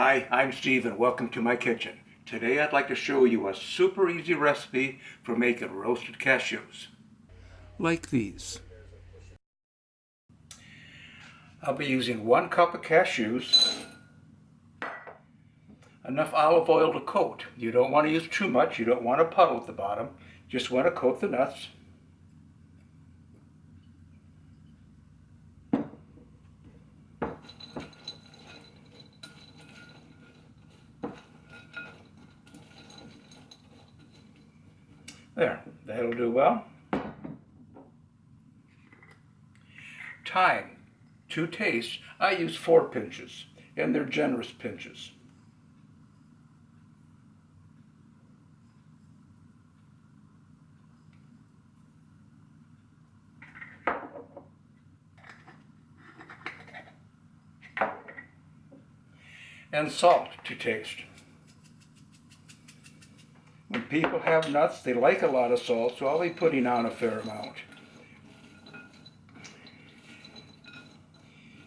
Hi, I'm Steve and welcome to my kitchen. Today I'd like to show you a super easy recipe for making roasted cashews. Like these. I'll be using 1 cup of cashews, enough olive oil to coat. You don't want to use too much, you don't want a puddle at the bottom, just want to coat the nuts. There, that'll do well. Thyme, to taste. I use 4 pinches, and they're generous pinches. And salt to taste. When people have nuts, they like a lot of salt, so I'll be putting on a fair amount.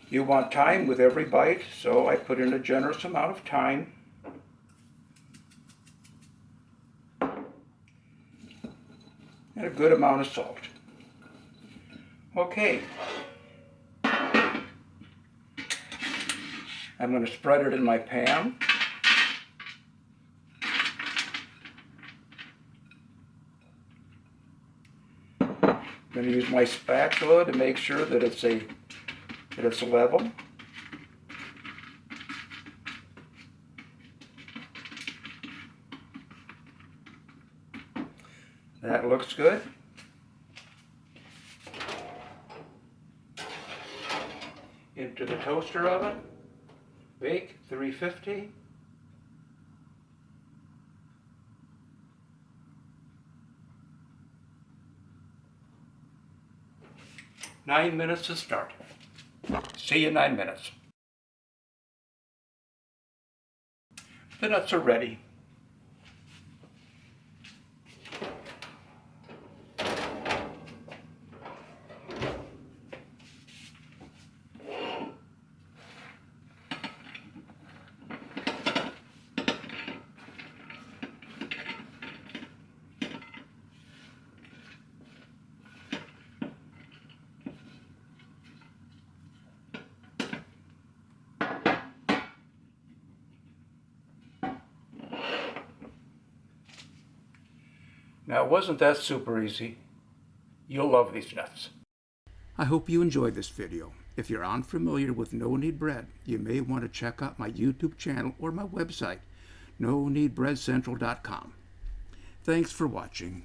You want thyme with every bite, so I put in a generous amount of thyme. And a good amount of salt. Okay. I'm going to spread it in my pan. I'm going to use my spatula to make sure that it's level. That looks good. Into the toaster oven. Bake 350. Nine minutes to start. See you in 9 minutes. The nuts are ready. Now, wasn't that super easy? You'll love these nuts. I hope you enjoyed this video. If you're unfamiliar with no-knead bread, you may want to check out my YouTube channel or my website, no-kneadbreadcentral.com. Thanks for watching.